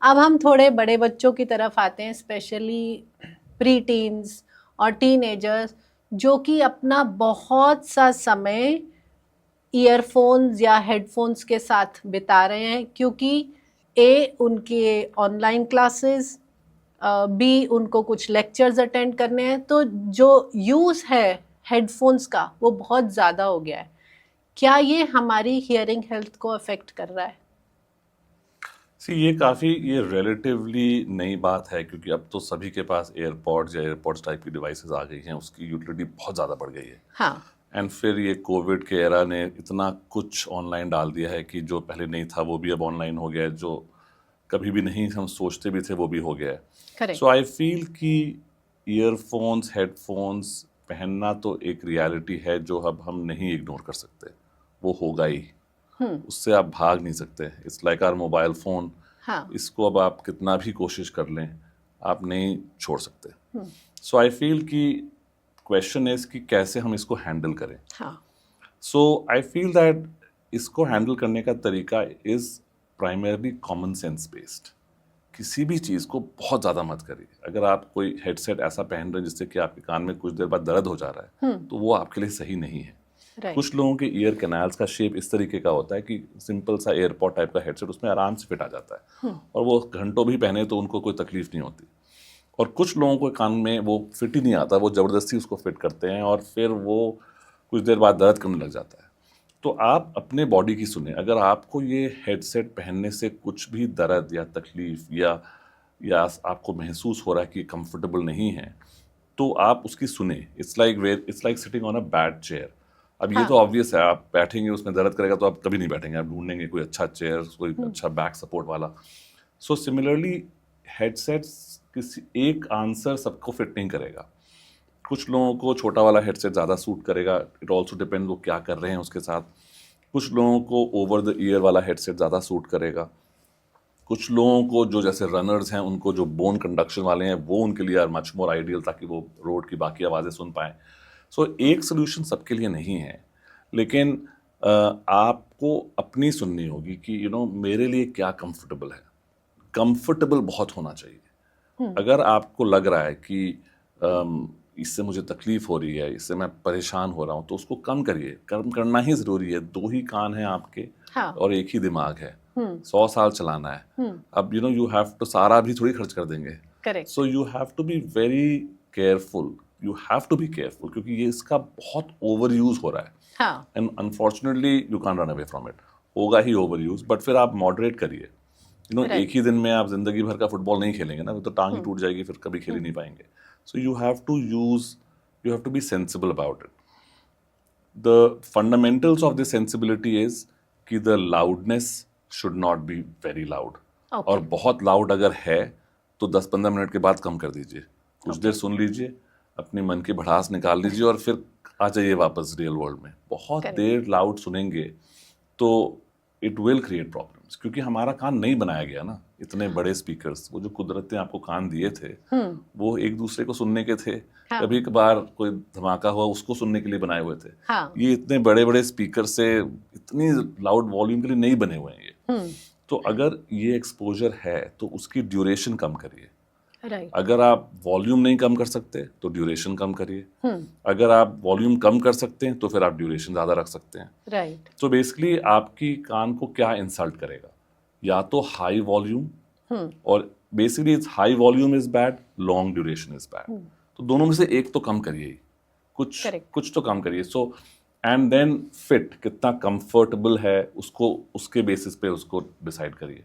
अब हम थोड़े बड़े बच्चों की तरफ आते हैं, स्पेशली प्री टीन्स और टीनेजर्स, जो कि अपना बहुत सा समय ईयरफोन्स या हेडफोन्स के साथ बिता रहे हैं, क्योंकि उनके ऑनलाइन क्लासेस, बी उनको कुछ लेक्चर्स अटेंड करने हैं, तो जो यूज़ है हेडफोन्स का वो बहुत ज़्यादा हो गया है। क्या ये हमारी हियरिंग हेल्थ को अफेक्ट कर रहा है? ये रिलेटिवली नई बात है, क्योंकि अब तो सभी के पास एयरपॉड्स या एयरपॉड्स टाइप की डिवाइसेस आ गई हैं, उसकी यूटिलिटी बहुत ज़्यादा बढ़ गई है। हाँ। एंड फिर ये कोविड के एरा ने इतना कुछ ऑनलाइन डाल दिया है कि जो पहले नहीं था वो भी अब ऑनलाइन हो गया है, जो कभी भी नहीं हम सोचते भी थे वो भी हो गया है। करेक्ट। सो आई फील कि ईयरफोन्स हेडफोन्स पहनना तो एक रियलिटी है जो अब हम नहीं इग्नोर कर सकते, वो होगा ही, उससे आप भाग नहीं सकते। It's like our mobile phone, हाँ। इसको अब आप कितना भी कोशिश कर लें आप नहीं छोड़ सकते। सो आई फील कि क्वेश्चन इज कि कैसे हम इसको हैंडल करें। हाँ। सो आई फील दैट इसको हैंडल करने का तरीका is primarily common sense based. किसी भी चीज़ को बहुत ज़्यादा मत करिए। अगर आप कोई हेडसेट ऐसा पहन रहे हैं जिससे कि आपके कान में कुछ देर बाद दर्द हो जा रहा है, तो वो आपके लिए सही नहीं है। राइट। कुछ लोगों के ईयर कैनाल्स का शेप इस तरीके का होता है कि सिंपल सा एयरपॉड टाइप का हेडसेट उसमें आराम से फिट आ जाता है, और वो घंटों भी पहने तो उनको कोई तकलीफ नहीं होती। और कुछ लोगों को कान में वो फिट ही नहीं आता, वो ज़बरदस्ती उसको फिट करते हैं और फिर वो कुछ देर बाद दर्द करने लग जाता है। तो आप अपने बॉडी की सुने। अगर आपको ये हेडसेट पहनने से कुछ भी दर्द या तकलीफ या आपको महसूस हो रहा है कि कंफर्टेबल नहीं है, तो आप उसकी सुने। It's like sitting on a bad chair. अब ये हाँ। तो ऑब्वियस है, आप बैठेंगे उसमें दर्द करेगा तो आप कभी नहीं बैठेंगे, आप ढूंढेंगे कोई अच्छा चेयर, कोई अच्छा बैक सपोर्ट वाला। सो सिमिलरली हेडसेट्स, किसी एक आंसर सबको फिट नहीं करेगा। कुछ लोगों को छोटा वाला हेडसेट ज़्यादा सूट करेगा, इट ऑल्सो डिपेंड वो क्या कर रहे हैं उसके साथ। कुछ लोगों को ओवर द ईयर वाला हेडसेट ज़्यादा सूट करेगा। कुछ लोगों को जो जैसे रनर्स हैं उनको जो बोन कंडक्शन वाले हैं वो उनके लिए आर मच मोर आइडियल, ताकि वो रोड की बाकी आवाज़ें सुन पाएँ। सो एक सोल्यूशन सबके लिए नहीं है, लेकिन आपको अपनी सुननी होगी कि मेरे लिए क्या कंफर्टेबल है। कंफर्टेबल बहुत होना चाहिए। अगर आपको लग रहा है कि इससे मुझे तकलीफ हो रही है, इससे मैं परेशान हो रहा हूँ, तो उसको कम करिए। कम करना ही ज़रूरी है। 2 ही कान हैं आपके, हाँ। और एक ही दिमाग है। 100 साल चलाना है। अब यू हैव टू सारा भी थोड़ी खर्च कर देंगे। Correct. So you have to be very careful. You have to be careful, क्योंकि ये इसका बहुत ओवर यूज़ हो रहा है। हाँ। And unfortunately you can run away from it. होगा ही ओवर यूज़, बट फिर आप मॉडरेट करिए। राइट। एक ही दिन में आप जिंदगी भर का फुटबॉल नहीं खेलेंगे ना, तो टांग ही टूट जाएगी, फिर कभी खेल ही नहीं पाएंगे। So you have to be sensible about it. The fundamentals of this sensibility is कि the loudness should not be very loud. Okay. और बहुत लाउड अगर है तो 10-15 मिनट के बाद कम कर दीजिए। कुछ देर सुन लीजिए, अपनी मन की भड़ास निकाल लीजिए, और फिर आ जाइए वापस रियल वर्ल्ड में। बहुत करेक्ट। देर लाउड सुनेंगे तो इट विल क्रिएट प्रॉब्लम्स, क्योंकि हमारा कान नहीं बनाया गया ना इतने बड़े स्पीकर्स। वो जो कुदरत ने आपको कान दिए थे, वो एक दूसरे को सुनने के थे। हाँ। कभी कभार कोई धमाका हुआ उसको सुनने के लिए बनाए हुए थे। हाँ। ये इतने बड़े बड़े स्पीकर से इतनी लाउड वॉल्यूम के लिए नहीं बने हुए हैं ये। तो अगर ये एक्सपोजर है तो उसकी ड्यूरेशन कम करिए। राइट। अगर आप वॉल्यूम नहीं कम कर सकते तो ड्यूरेशन कम करिए। अगर आप वॉल्यूम कम कर सकते हैं तो फिर आप ड्यूरेशन ज़्यादा रख सकते हैं। राइट। तो बेसिकली आपकी कान को क्या इंसल्ट करेगा, या तो हाई वॉल्यूम, और basically it's high volume is bad, long duration is bad. तो दोनों में से एक तो कम करिए ही, कुछ करेक्ट। कुछ तो कम करिए। सो एंड देन फिट कितना कंफर्टेबल है उसको, उसके बेसिस पे उसको डिसाइड करिए।